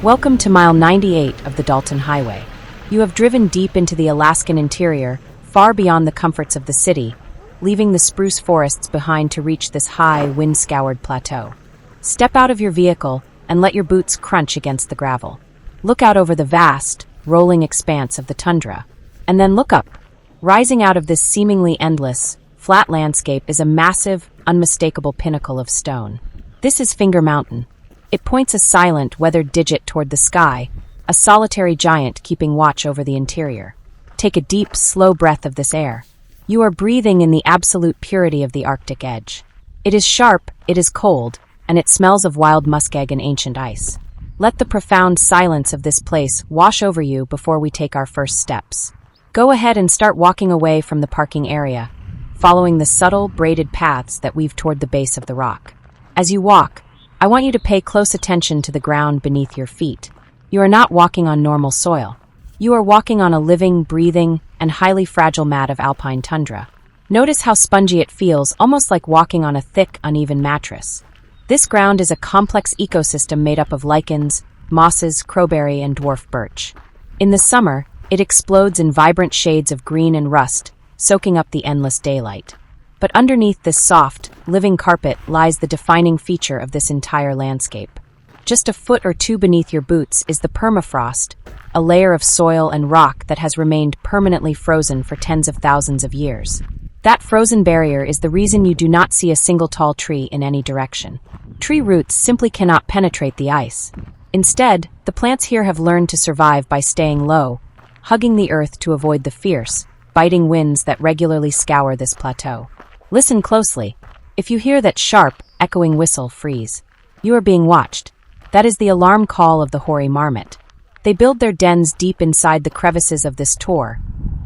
Welcome to mile 98 of the Dalton Highway. You have driven deep into the Alaskan interior, far beyond the comforts of the city, leaving the spruce forests behind to reach this high, wind-scoured plateau. Step out of your vehicle and let your boots crunch against the gravel. Look out over the vast, rolling expanse of the tundra, and then look up. Rising out of this seemingly endless, flat landscape is a massive, unmistakable pinnacle of stone. This is Finger Mountain. It points a silent, weathered digit toward the sky, a solitary giant keeping watch over the interior. Take a deep, slow breath of this air. You are breathing in the absolute purity of the Arctic edge. It is sharp, it is cold, and it smells of wild muskeg and ancient ice. Let the profound silence of this place wash over you before we take our first steps. Go ahead and start walking away from the parking area, following the subtle, braided paths that weave toward the base of the rock. As you walk, I want you to pay close attention to the ground beneath your feet. You are not walking on normal soil. You are walking on a living, breathing, and highly fragile mat of alpine tundra. Notice how spongy it feels, almost like walking on a thick, uneven mattress. This ground is a complex ecosystem made up of lichens, mosses, crowberry, and dwarf birch. In the summer, it explodes in vibrant shades of green and rust, soaking up the endless daylight. But underneath this soft, living carpet lies the defining feature of this entire landscape. Just a foot or two beneath your boots is the permafrost, a layer of soil and rock that has remained permanently frozen for tens of thousands of years. That frozen barrier is the reason you do not see a single tall tree in any direction. Tree roots simply cannot penetrate the ice. Instead, the plants here have learned to survive by staying low, hugging the earth to avoid the fierce, biting winds that regularly scour this plateau. Listen closely. If you hear that sharp, echoing whistle, freeze. You are being watched. That is the alarm call of the hoary marmot. They build their dens deep inside the crevices of this tor,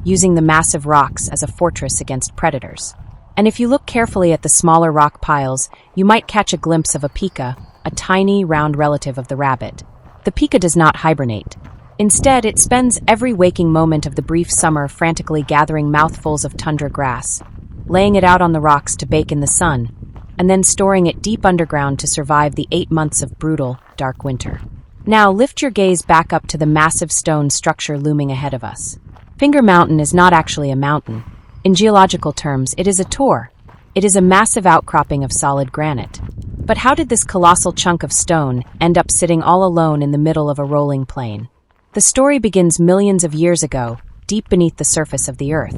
using the massive rocks as a fortress against predators. And if you look carefully at the smaller rock piles, you might catch a glimpse of a pika, a tiny, round relative of the rabbit. The pika does not hibernate. Instead, it spends every waking moment of the brief summer frantically gathering mouthfuls of tundra grass, laying it out on the rocks to bake in the sun, and then storing it deep underground to survive the 8 months of brutal, dark winter. Now lift your gaze back up to the massive stone structure looming ahead of us. Finger Mountain is not actually a mountain. In geological terms, it is a tor. It is a massive outcropping of solid granite. But how did this colossal chunk of stone end up sitting all alone in the middle of a rolling plain? The story begins millions of years ago, deep beneath the surface of the earth.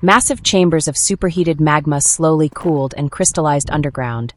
Massive chambers of superheated magma slowly cooled and crystallized underground,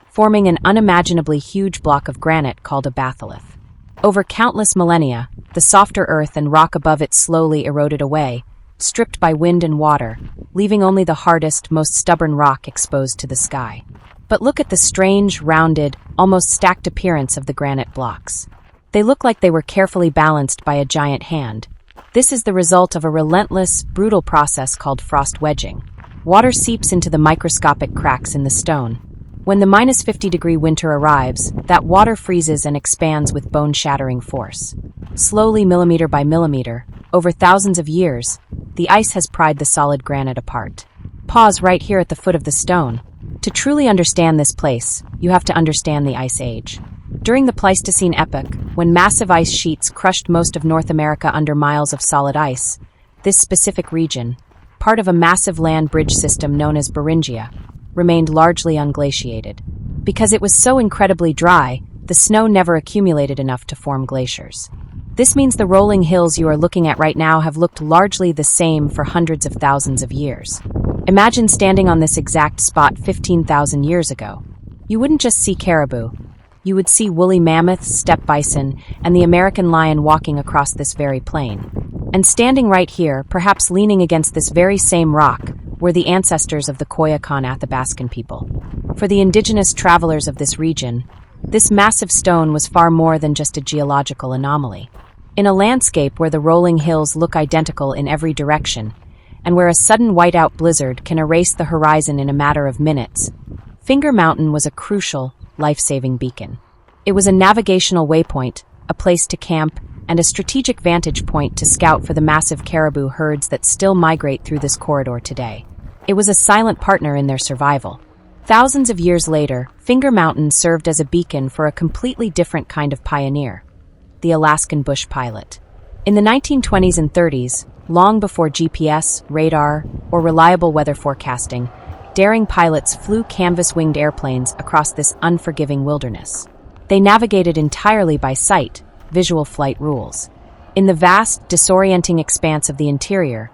forming an unimaginably huge block of granite called a batholith. Over countless millennia, the softer earth and rock above it slowly eroded away, stripped by wind and water, leaving only the hardest, most stubborn rock exposed to the sky. But look at the strange, rounded, almost stacked appearance of the granite blocks. They look like they were carefully balanced by a giant hand. This is the result of a relentless, brutal process called frost wedging. Water seeps into the microscopic cracks in the stone. When the -50-degree winter arrives, that water freezes and expands with bone-shattering force. Slowly, millimeter by millimeter, over thousands of years, the ice has pried the solid granite apart. Pause right here at the foot of the stone. To truly understand this place, you have to understand the Ice Age. During the Pleistocene epoch, when massive ice sheets crushed most of North America under miles of solid ice, this specific region, part of a massive land bridge system known as Beringia, remained largely unglaciated. Because it was so incredibly dry, the snow never accumulated enough to form glaciers. This means the rolling hills you are looking at right now have looked largely the same for hundreds of thousands of years. Imagine standing on this exact spot 15,000 years ago. You wouldn't just see caribou. You would see woolly mammoths, steppe bison, and the American lion walking across this very plain. And standing right here, perhaps leaning against this very same rock, were the ancestors of the Koyukon Athabascan people. For the indigenous travelers of this region, this massive stone was far more than just a geological anomaly. In a landscape where the rolling hills look identical in every direction, and where a sudden whiteout blizzard can erase the horizon in a matter of minutes, Finger Mountain was a crucial, life-saving beacon. It was a navigational waypoint, a place to camp, and a strategic vantage point to scout for the massive caribou herds that still migrate through this corridor today. It was a silent partner in their survival. Thousands of years later, Finger Mountain served as a beacon for a completely different kind of pioneer. the Alaskan bush pilot. In the 1920s and 30s, long before GPS, radar, or reliable weather forecasting, daring pilots flew canvas-winged airplanes across this unforgiving wilderness. They navigated entirely by sight, visual flight rules. In the vast, disorienting expanse of the interior,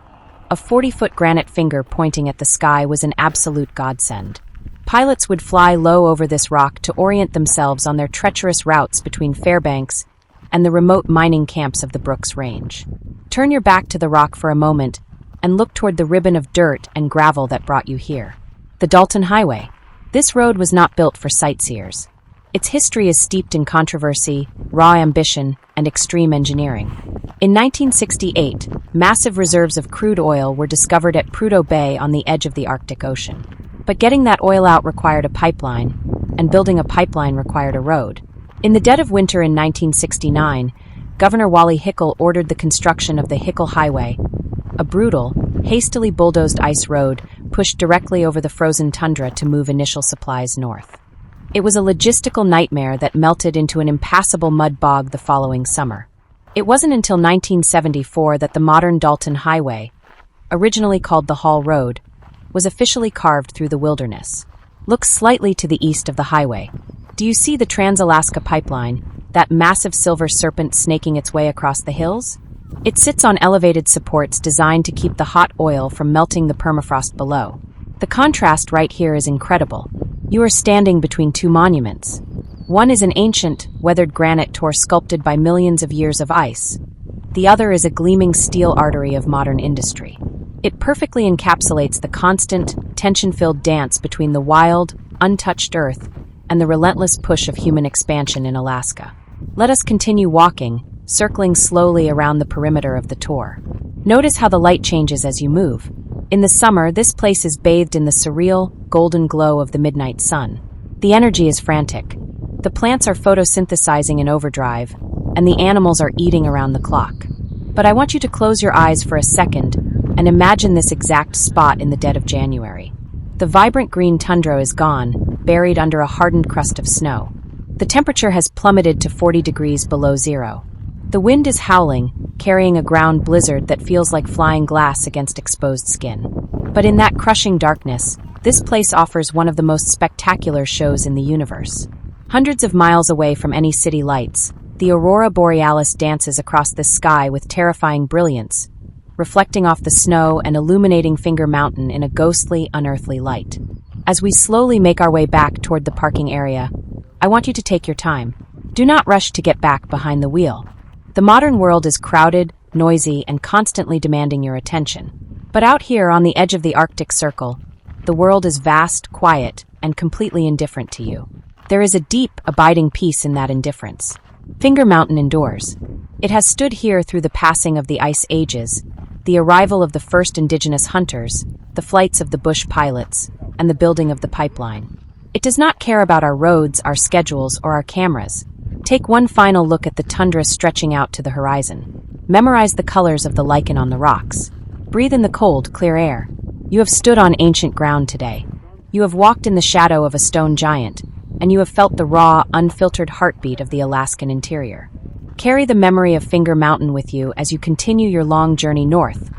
a 40-foot granite finger pointing at the sky was an absolute godsend. Pilots would fly low over this rock to orient themselves on their treacherous routes between Fairbanks and the remote mining camps of the Brooks Range. Turn your back to the rock for a moment and look toward the ribbon of dirt and gravel that brought you here. The Dalton Highway. This road was not built for sightseers. Its history is steeped in controversy, raw ambition, and extreme engineering. In 1968, massive reserves of crude oil were discovered at Prudhoe Bay on the edge of the Arctic Ocean. But getting that oil out required a pipeline, and building a pipeline required a road. In the dead of winter in 1969, Governor Wally Hickel ordered the construction of the Hickel Highway, a brutal, hastily bulldozed ice road pushed directly over the frozen tundra to move initial supplies north. It was a logistical nightmare that melted into an impassable mud bog the following summer. It wasn't until 1974 that the modern Dalton Highway, originally called the Hall Road, was officially carved through the wilderness. Look slightly to the east of the highway. Do you see the Trans-Alaska Pipeline, that massive silver serpent snaking its way across the hills? It sits on elevated supports designed to keep the hot oil from melting the permafrost below. The contrast right here is incredible. You are standing between two monuments. One is an ancient, weathered granite tor sculpted by millions of years of ice. The other is a gleaming steel artery of modern industry. It perfectly encapsulates the constant, tension-filled dance between the wild, untouched earth and the relentless push of human expansion in Alaska. Let us continue walking, circling slowly around the perimeter of the tor. Notice how the light changes as you move. In the summer, this place is bathed in the surreal, golden glow of the midnight sun. The energy is frantic. The plants are photosynthesizing in overdrive, and the animals are eating around the clock. But I want you to close your eyes for a second and imagine this exact spot in the dead of January. The vibrant green tundra is gone, buried under a hardened crust of snow. The temperature has plummeted to 40 degrees below zero. The wind is howling, carrying a ground blizzard that feels like flying glass against exposed skin. But in that crushing darkness, this place offers one of the most spectacular shows in the universe. Hundreds of miles away from any city lights, the aurora borealis dances across the sky with terrifying brilliance, reflecting off the snow and illuminating Finger Mountain in a ghostly, unearthly light. As we slowly make our way back toward the parking area, I want you to take your time. Do not rush to get back behind the wheel. The modern world is crowded, noisy, and constantly demanding your attention. But out here on the edge of the Arctic Circle, the world is vast, quiet, and completely indifferent to you. There is a deep, abiding peace in that indifference. Finger Mountain endures. It has stood here through the passing of the ice ages, the arrival of the first indigenous hunters, the flights of the bush pilots, and the building of the pipeline. It does not care about our roads, our schedules, or our cameras. Take one final look at the tundra stretching out to the horizon. Memorize the colors of the lichen on the rocks. Breathe in the cold, clear air. You have stood on ancient ground today. You have walked in the shadow of a stone giant, and you have felt the raw, unfiltered heartbeat of the Alaskan interior. Carry the memory of Finger Mountain with you as you continue your long journey north,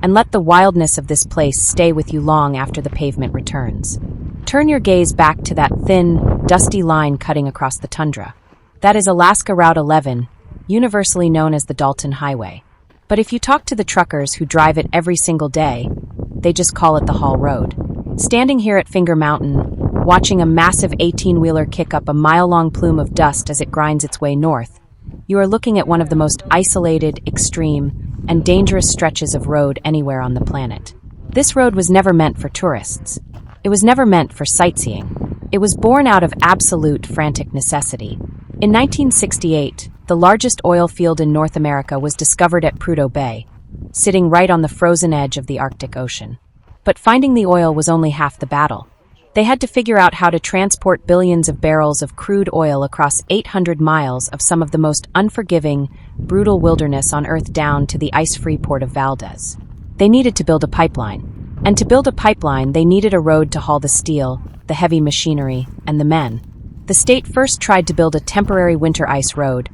and let the wildness of this place stay with you long after the pavement returns. Turn your gaze back to that thin, dusty line cutting across the tundra. That is Alaska Route 11, universally known as the Dalton Highway. But if you talk to the truckers who drive it every single day, they just call it the Hall Road. Standing here at Finger Mountain, watching a massive 18-wheeler kick up a mile-long plume of dust as it grinds its way north, you are looking at one of the most isolated, extreme, and dangerous stretches of road anywhere on the planet. This road was never meant for tourists. It was never meant for sightseeing. It was born out of absolute frantic necessity. In 1968, the largest oil field in North America was discovered at Prudhoe Bay, sitting right on the frozen edge of the Arctic Ocean. But finding the oil was only half the battle. They had to figure out how to transport billions of barrels of crude oil across 800 miles of some of the most unforgiving, brutal wilderness on Earth down to the ice-free port of Valdez. They needed to build a pipeline. And to build a pipeline, they needed a road to haul the steel, the heavy machinery, and the men. The state first tried to build a temporary winter ice road,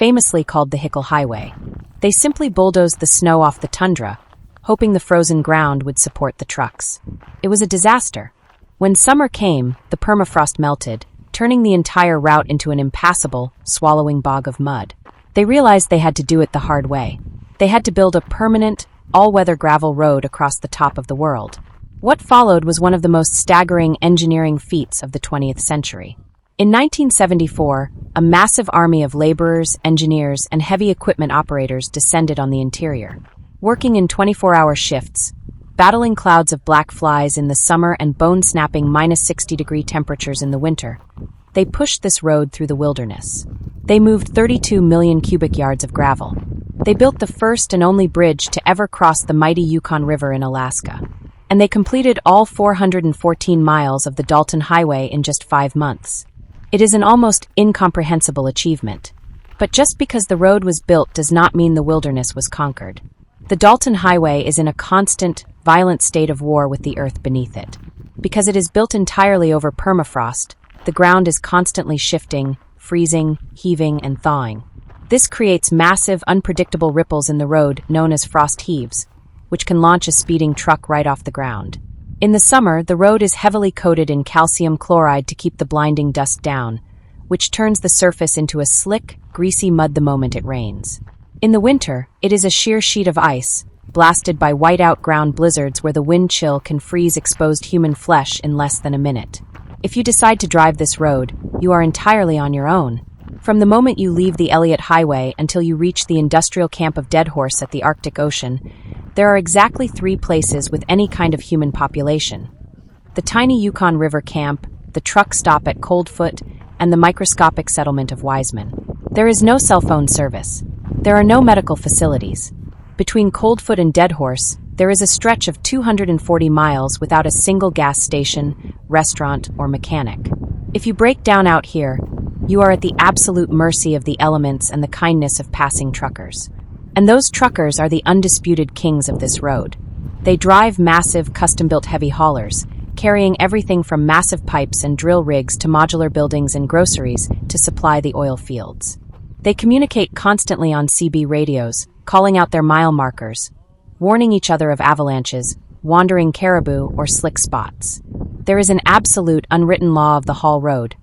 famously called the Hickle Highway. They simply bulldozed the snow off the tundra, hoping the frozen ground would support the trucks. It was a disaster. When summer came, the permafrost melted, turning the entire route into an impassable, swallowing bog of mud. They realized they had to do it the hard way. They had to build a permanent, all-weather gravel road across the top of the world. What followed was one of the most staggering engineering feats of the 20th century. In 1974, a massive army of laborers, engineers, and heavy equipment operators descended on the interior. Working in 24-hour shifts, battling clouds of black flies in the summer and bone-snapping -60-degree temperatures in the winter, they pushed this road through the wilderness. They moved 32 million cubic yards of gravel. They built the first and only bridge to ever cross the mighty Yukon River in Alaska. And they completed all 414 miles of the Dalton Highway in just 5 months. It is an almost incomprehensible achievement. But just because the road was built does not mean the wilderness was conquered. The Dalton Highway is in a constant, violent state of war with the earth beneath it. Because it is built entirely over permafrost, the ground is constantly shifting, freezing, heaving, and thawing. This creates massive, unpredictable ripples in the road known as frost heaves, which can launch a speeding truck right off the ground. In the summer, the road is heavily coated in calcium chloride to keep the blinding dust down, which turns the surface into a slick, greasy mud the moment it rains. In the winter, it is a sheer sheet of ice, blasted by whiteout ground blizzards where the wind chill can freeze exposed human flesh in less than a minute. If you decide to drive this road, you are entirely on your own. From the moment you leave the Elliott Highway until you reach the industrial camp of Deadhorse at the Arctic Ocean, there are exactly 3 places with any kind of human population. The tiny Yukon River camp, the truck stop at Coldfoot, and the microscopic settlement of Wiseman. There is no cell phone service. There are no medical facilities. Between Coldfoot and Deadhorse, there is a stretch of 240 miles without a single gas station, restaurant, or mechanic. If you break down out here, you are at the absolute mercy of the elements and the kindness of passing truckers. And those truckers are the undisputed kings of this road. They drive massive, custom-built heavy haulers, carrying everything from massive pipes and drill rigs to modular buildings and groceries to supply the oil fields. They communicate constantly on CB radios, calling out their mile markers, warning each other of avalanches, wandering caribou, or slick spots. There is an absolute unwritten law of the haul road.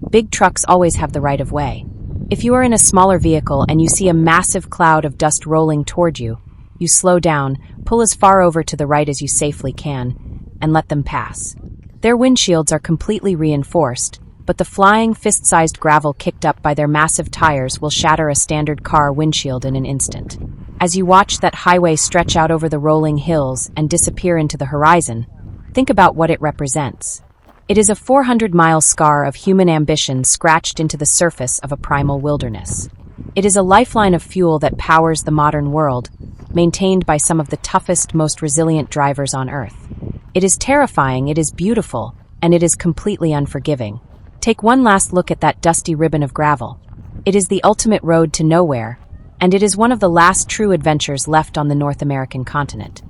Big trucks always have the right of way. If you are in a smaller vehicle and you see a massive cloud of dust rolling toward you, you slow down, pull as far over to the right as you safely can, and let them pass. Their windshields are completely reinforced, but the flying, fist-sized gravel kicked up by their massive tires will shatter a standard car windshield in an instant. As you watch that highway stretch out over the rolling hills and disappear into the horizon, think about what it represents. It is a 400-mile scar of human ambition scratched into the surface of a primal wilderness. It is a lifeline of fuel that powers the modern world, maintained by some of the toughest, most resilient drivers on Earth. It is terrifying, it is beautiful, and it is completely unforgiving. Take one last look at that dusty ribbon of gravel. It is the ultimate road to nowhere, and it is one of the last true adventures left on the North American continent.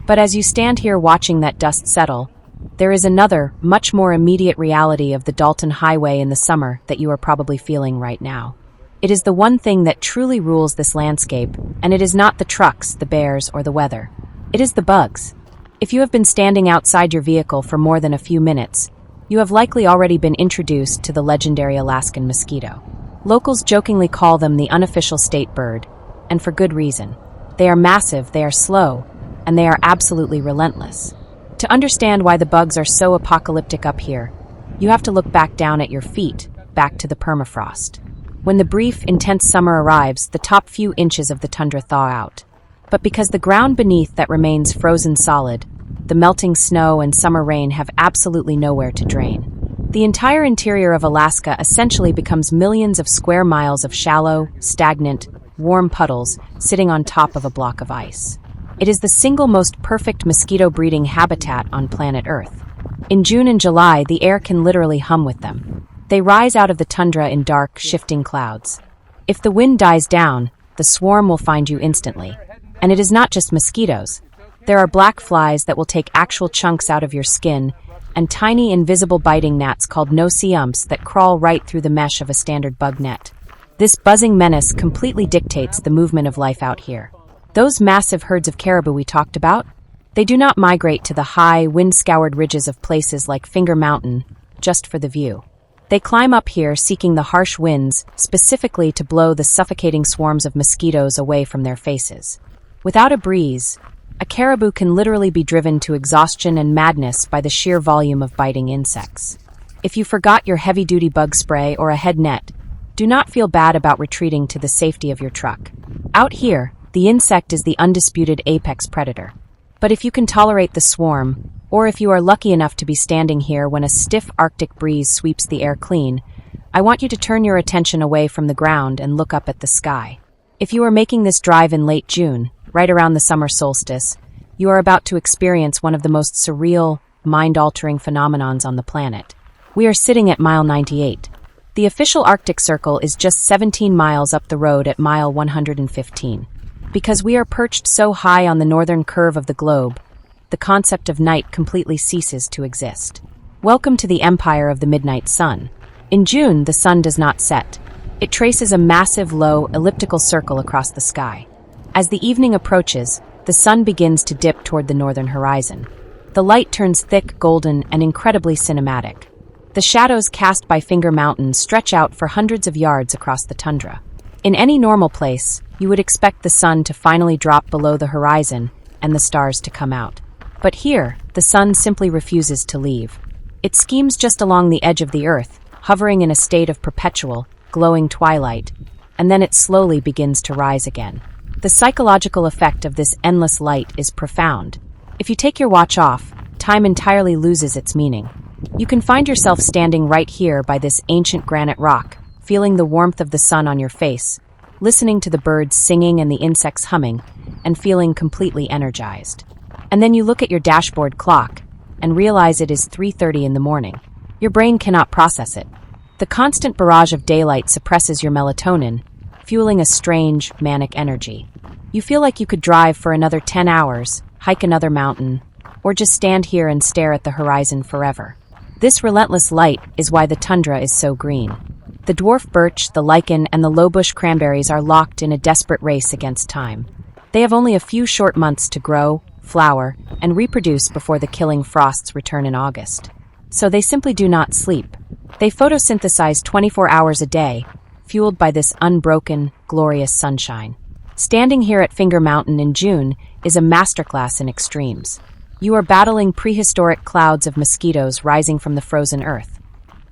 But as you stand here watching that dust settle, there is another, much more immediate reality of the Dalton Highway in the summer that you are probably feeling right now. It is the one thing that truly rules this landscape, and it is not the trucks, the bears, or the weather. It is the bugs. If you have been standing outside your vehicle for more than a few minutes, you have likely already been introduced to the legendary Alaskan mosquito. Locals jokingly call them the unofficial state bird, and for good reason. They are massive, they are slow, and they are absolutely relentless. To understand why the bugs are so apocalyptic up here, you have to look back down at your feet, back to the permafrost. When the brief, intense summer arrives, the top few inches of the tundra thaw out. But because the ground beneath that remains frozen solid, the melting snow and summer rain have absolutely nowhere to drain. The entire interior of Alaska essentially becomes millions of square miles of shallow, stagnant, warm puddles sitting on top of a block of ice. It is the single most perfect mosquito breeding habitat on planet Earth. In June and July, the air can literally hum with them. They rise out of the tundra in dark, shifting clouds. If the wind dies down, the swarm will find you instantly. And it is not just mosquitoes. There are black flies that will take actual chunks out of your skin, and tiny invisible biting gnats called no-see-umps that crawl right through the mesh of a standard bug net. This buzzing menace completely dictates the movement of life out here. Those massive herds of caribou we talked about, they do not migrate to the high, wind-scoured ridges of places like Finger Mountain just for the view. They climb up here seeking the harsh winds specifically to blow the suffocating swarms of mosquitoes away from their faces. Without a breeze, a caribou can literally be driven to exhaustion and madness by the sheer volume of biting insects. If you forgot your heavy-duty bug spray or a head net, do not feel bad about retreating to the safety of your truck. Out here, the insect is the undisputed apex predator. But if you can tolerate the swarm, or if you are lucky enough to be standing here when a stiff Arctic breeze sweeps the air clean, I want you to turn your attention away from the ground and look up at the sky. If you are making this drive in late June, right around the summer solstice, you are about to experience one of the most surreal, mind-altering phenomenons on the planet. We are sitting at mile 98. The official Arctic Circle is just 17 miles up the road at mile 115. Because we are perched so high on the northern curve of the globe, the concept of night completely ceases to exist. Welcome to the empire of the midnight sun. In June, the sun does not set. It traces a massive, low, elliptical circle across the sky. As the evening approaches, the sun begins to dip toward the northern horizon. The light turns thick, golden, and incredibly cinematic. The shadows cast by Finger Mountain stretch out for hundreds of yards across the tundra. In any normal place, you would expect the sun to finally drop below the horizon and the stars to come out. But here, the sun simply refuses to leave. It schemes just along the edge of the earth, hovering in a state of perpetual, glowing twilight, and then it slowly begins to rise again. The psychological effect of this endless light is profound. If you take your watch off, time entirely loses its meaning. You can find yourself standing right here by this ancient granite rock, feeling the warmth of the sun on your face, listening to the birds singing and the insects humming, and feeling completely energized. And then you look at your dashboard clock and realize it is 3:30 in the morning. Your brain cannot process it. The constant barrage of daylight suppresses your melatonin, fueling a strange, manic energy. You feel like you could drive for another 10 hours, hike another mountain, or just stand here and stare at the horizon forever. This relentless light is why the tundra is so green. The dwarf birch, the lichen, and the lowbush cranberries are locked in a desperate race against time. They have only a few short months to grow, flower, and reproduce before the killing frosts return in August. So they simply do not sleep. They photosynthesize 24 hours a day, fueled by this unbroken, glorious sunshine. Standing here at Finger Mountain in June is a masterclass in extremes. You are battling prehistoric clouds of mosquitoes rising from the frozen earth,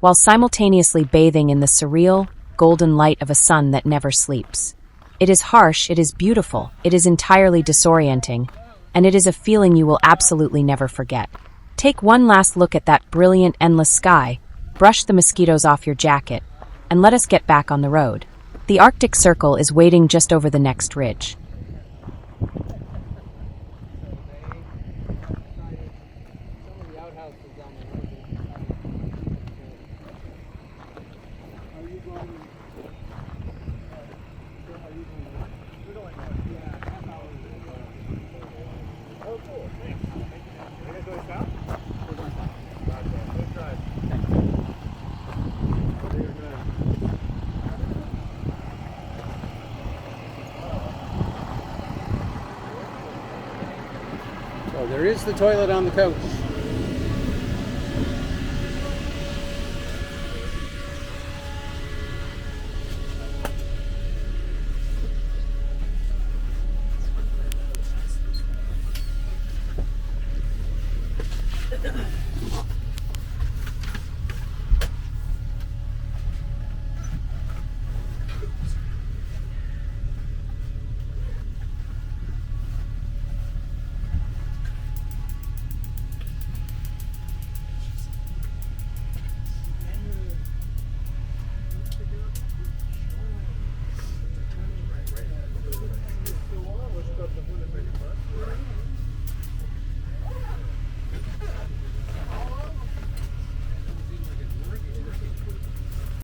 while simultaneously bathing in the surreal, golden light of a sun that never sleeps. It is harsh, it is beautiful, it is entirely disorienting, and it is a feeling you will absolutely never forget. Take one last look at that brilliant, endless sky, brush the mosquitoes off your jacket, and let us get back on the road. The Arctic Circle is waiting just over the next ridge. So there is the toilet on the coach.